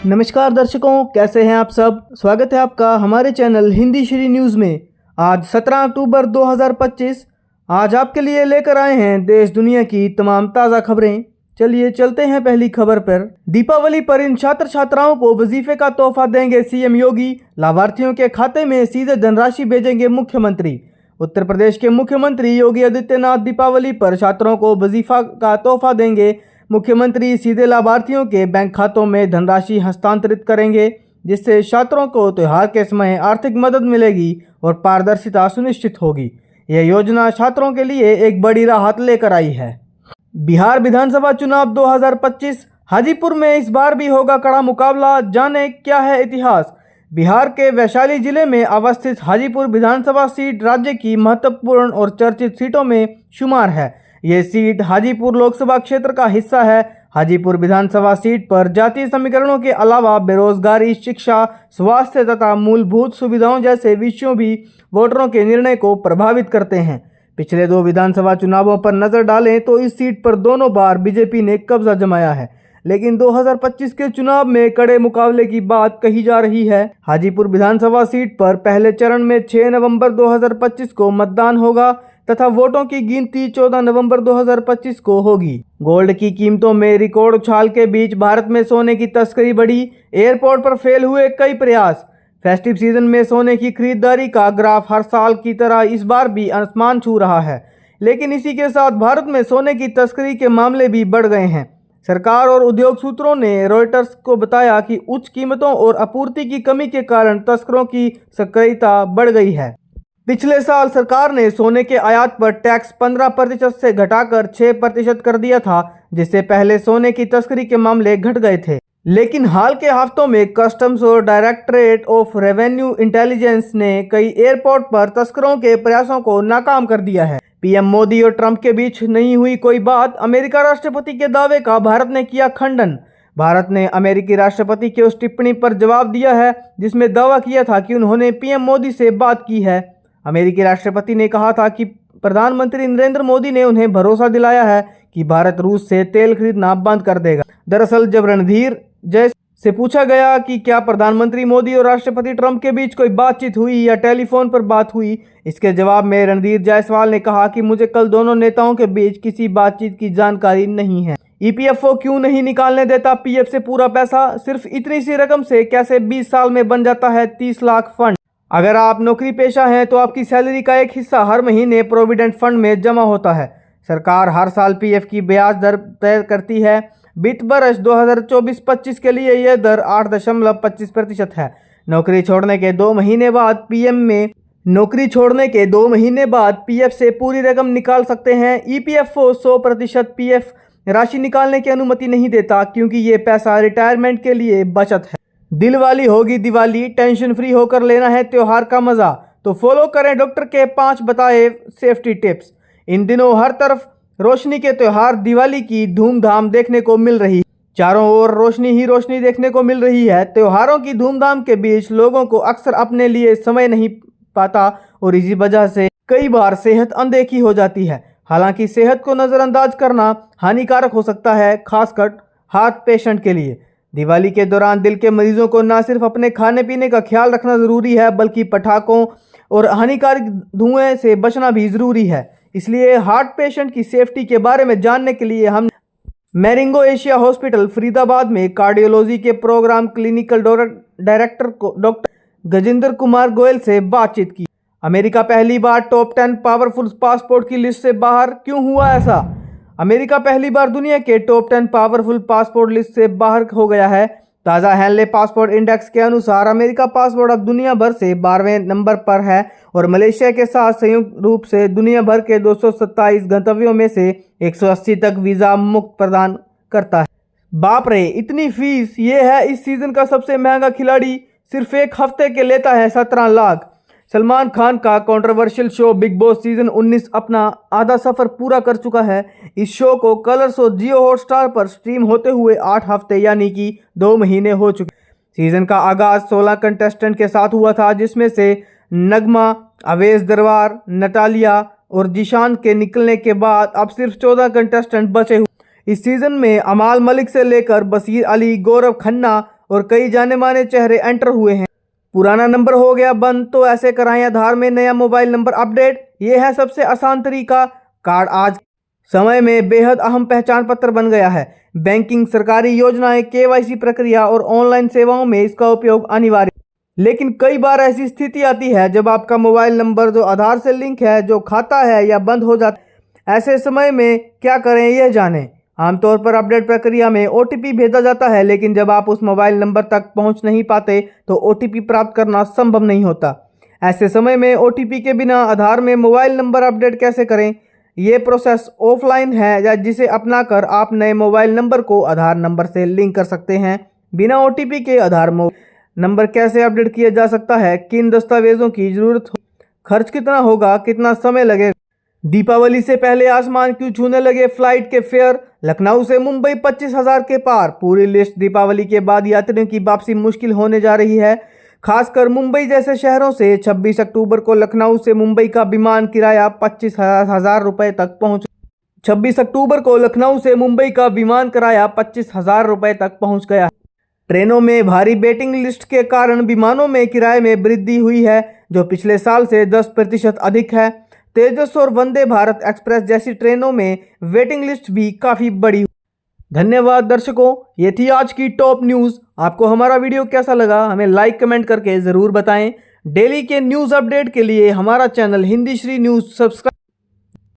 नमस्कार दर्शकों, कैसे हैं आप सब। स्वागत है आपका हमारे चैनल हिंदी श्री न्यूज़ में। आज 17 अक्टूबर 2025। आज आपके लिए लेकर आए हैं देश दुनिया की तमाम ताज़ा खबरें। चलिए चलते हैं पहली खबर पर। दीपावली पर इन छात्र छात्राओं को वजीफे का तोहफा देंगे सीएम योगी। लाभार्थियों के खाते में सीधे धनराशि भेजेंगे मुख्यमंत्री। उत्तर प्रदेश के मुख्यमंत्री योगी आदित्यनाथ दीपावली पर छात्रों को वजीफा का तोहफा देंगे। मुख्यमंत्री सीधे लाभार्थियों के बैंक खातों में धनराशि हस्तांतरित करेंगे, जिससे छात्रों को त्योहार के समय आर्थिक मदद मिलेगी और पारदर्शिता सुनिश्चित होगी। यह योजना छात्रों के लिए एक बड़ी राहत लेकर आई है। बिहार विधानसभा चुनाव 2025। हाजीपुर में इस बार भी होगा कड़ा मुकाबला। जाने क्या है इतिहास। बिहार के वैशाली जिले में अवस्थित हाजीपुर विधानसभा सीट राज्य की महत्वपूर्ण और चर्चित सीटों में शुमार है। ये सीट हाजीपुर लोकसभा क्षेत्र का हिस्सा है। हाजीपुर विधानसभा सीट पर जातीय समीकरणों के अलावा बेरोजगारी, शिक्षा, स्वास्थ्य तथा मूलभूत सुविधाओं जैसे विषयों भी वोटरों के निर्णय को प्रभावित करते हैं। पिछले 2 विधानसभा चुनावों पर नजर डालें तो इस सीट पर दोनों बार बीजेपी ने कब्जा जमाया है, लेकिन 2025 के चुनाव में कड़े मुकाबले की बात कही जा रही है। हाजीपुर विधानसभा सीट पर पहले चरण में 6 नवंबर 2025 को मतदान होगा तथा वोटों की गिनती 14 नवंबर 2025 को होगी। गोल्ड की कीमतों में रिकॉर्ड उछाल के बीच भारत में सोने की तस्करी बढ़ी। एयरपोर्ट पर फेल हुए कई प्रयास। फेस्टिव सीजन में सोने की खरीदारी का ग्राफ हर साल की तरह इस बार भी आसमान छू रहा है, लेकिन इसी के साथ भारत में सोने की तस्करी के मामले भी बढ़ गए हैं। सरकार और उद्योग सूत्रों ने रॉयटर्स को बताया कि उच्च कीमतों और आपूर्ति की कमी के कारण तस्करों की सक्रियता बढ़ गई है। पिछले साल सरकार ने सोने के आयात पर टैक्स 15% से घटाकर 6% कर दिया था, जिससे पहले सोने की तस्करी के मामले घट गए थे। लेकिन हाल के हफ्तों में कस्टम्स और डायरेक्टरेट ऑफ रेवेन्यू इंटेलिजेंस ने कई एयरपोर्ट पर तस्करों के प्रयासों को नाकाम कर दिया है। पीएम मोदी और ट्रंप के बीच नहीं हुई कोई बात। अमेरिका राष्ट्रपति के दावे का भारत ने किया खंडन। भारत ने अमेरिकी राष्ट्रपति की उस टिप्पणी पर जवाब दिया है जिसमें दावा किया था कि उन्होंने पीएम मोदी से बात की है। अमेरिकी राष्ट्रपति ने कहा था कि प्रधानमंत्री नरेंद्र मोदी ने उन्हें भरोसा दिलाया है कि भारत रूस से तेल खरीदना बंद कर देगा। दरअसल जब रणधीर जय से पूछा गया कि क्या प्रधानमंत्री मोदी और राष्ट्रपति ट्रंप के बीच कोई बातचीत हुई या टेलीफोन पर बात हुई, इसके जवाब में रणधीर जायसवाल ने कहा कि मुझे कल दोनों नेताओं के बीच किसी बातचीत की जानकारी नहीं है। ईपीएफओ क्यों नहीं निकालने देता पीएफ से पूरा पैसा। सिर्फ इतनी सी रकम से कैसे 20 साल में बन जाता है 30 लाख फंड। अगर आप नौकरी पेशा हैं तो आपकी सैलरी का एक हिस्सा हर महीने प्रोविडेंट फंड में जमा होता है। सरकार हर साल पीएफ की ब्याज दर तय करती है। वित्त वर्ष 2024-25 के लिए यह दर 8.25% है। नौकरी छोड़ने के 2 महीने बाद पीएफ से पूरी रकम निकाल सकते हैं। ईपीएफओ 100% पीएफ राशि निकालने की अनुमति नहीं देता, क्योंकि ये पैसा रिटायरमेंट के लिए बचत है। दिल वाली होगी दिवाली, टेंशन फ्री होकर लेना है त्योहार का मजा, तो फॉलो करें डॉक्टर के 5 बताए सेफ्टी टिप्स। इन दिनों हर तरफ रोशनी के त्योहार दिवाली की धूमधाम देखने को मिल रही है। चारों ओर रोशनी ही रोशनी देखने को मिल रही है। त्योहारों की धूमधाम के बीच लोगों को अक्सर अपने लिए समय नहीं पाता और इसी वजह से कई बार सेहत अनदेखी हो जाती है। हालांकि सेहत को नज़रअंदाज करना हानिकारक हो सकता है, खासकर हार्ट पेशेंट के लिए। दिवाली के दौरान दिल के मरीजों को न सिर्फ अपने खाने पीने का ख्याल रखना ज़रूरी है, बल्कि पटाखों और हानिकारक धुएं से बचना भी ज़रूरी है। इसलिए हार्ट पेशेंट की सेफ्टी के बारे में जानने के लिए हम मैरिंगो एशिया हॉस्पिटल फरीदाबाद में कार्डियोलॉजी के programme clinical director doctor Gajendra Kumar Goyal से बातचीत की। अमेरिका पहली बार टॉप 10 पावरफुल पासपोर्ट की लिस्ट से बाहर क्यों हुआ ऐसा। अमेरिका पहली बार दुनिया के टॉप 10 पावरफुल पासपोर्ट लिस्ट से बाहर हो गया है। ताज़ा हैनले पासपोर्ट इंडेक्स के अनुसार अमेरिका पासपोर्ट अब दुनिया भर से 12वें नंबर पर है और मलेशिया के साथ संयुक्त रूप से दुनिया भर के 227 गंतव्यों में से 180 तक वीज़ा मुक्त प्रदान करता है। बाप रे, इतनी फीस। ये है इस सीज़न का सबसे महंगा खिलाड़ी, सिर्फ एक हफ्ते के लेता है 17 लाख। सलमान खान का controversial show big boss season 19 अपना आधा सफर पूरा कर चुका है। इस शो को कलर्स और जियो हॉटस्टार पर स्ट्रीम होते हुए 8 हफ्ते यानी कि 2 महीने हो चुके। सीजन का आगाज 16 कंटेस्टेंट के साथ हुआ था, जिसमें से नगमा, अवेश दरबार, नटालिया और जीशान के निकलने के बाद अब सिर्फ 14 कंटेस्टेंट बचे हुए। इस सीजन में अमाल मलिक से लेकर बशीर अली, गौरव खन्ना और कई जाने माने चेहरे एंटर हुए हैं। पुराना नंबर हो गया बंद तो ऐसे कराएं आधार में नया मोबाइल नंबर अपडेट। ये है सबसे आसान तरीका। कार्ड आज समय में बेहद अहम पहचान पत्र बन गया है। बैंकिंग, सरकारी योजनाएं, केवाईसी प्रक्रिया और ऑनलाइन सेवाओं में इसका उपयोग अनिवार्य। लेकिन कई बार ऐसी स्थिति आती है जब आपका मोबाइल नंबर जो आधार से लिंक है, जो खाता है या बंद हो जाता है। ऐसे समय में क्या करें यह जानें। आमतौर पर अपडेट प्रक्रिया में ओटीपी भेजा जाता है, लेकिन जब आप उस मोबाइल नंबर तक पहुंच नहीं पाते तो ओटीपी प्राप्त करना संभव नहीं होता। ऐसे समय में ओटीपी के बिना आधार में मोबाइल नंबर अपडेट कैसे करें। ये प्रोसेस ऑफलाइन है या जिसे अपनाकर आप नए मोबाइल नंबर को आधार नंबर से लिंक कर सकते हैं। बिना ओटीपी के आधार नंबर कैसे अपडेट किया जा सकता है, किन दस्तावेजों की जरूरत हो, खर्च कितना होगा, कितना समय लगेगा। दीपावली से पहले आसमान क्यों छूने लगे फ्लाइट के फेयर। लखनऊ से मुंबई 25,000 के पार। पूरी लिस्ट। दीपावली के बाद यात्रियों की वापसी मुश्किल होने जा रही है, खासकर मुंबई जैसे शहरों से। 26 अक्टूबर को लखनऊ से मुंबई का विमान किराया 25,000 रुपये तक पहुंच 26 अक्टूबर को लखनऊ से मुंबई का विमान किराया 25,000 रुपये तक पहुंच गया। ट्रेनों में भारी वेटिंग लिस्ट के कारण विमानों में किराए में वृद्धि हुई है, जो पिछले साल से 10% अधिक है। तेजस और वंदे भारत एक्सप्रेस जैसी ट्रेनों में वेटिंग लिस्ट भी काफ़ी बड़ी। धन्यवाद दर्शकों, ये थी आज की टॉप न्यूज़। आपको हमारा वीडियो कैसा लगा हमें लाइक कमेंट करके ज़रूर बताएं। डेली के न्यूज़ अपडेट के लिए हमारा channel Hindi Shri news subscribe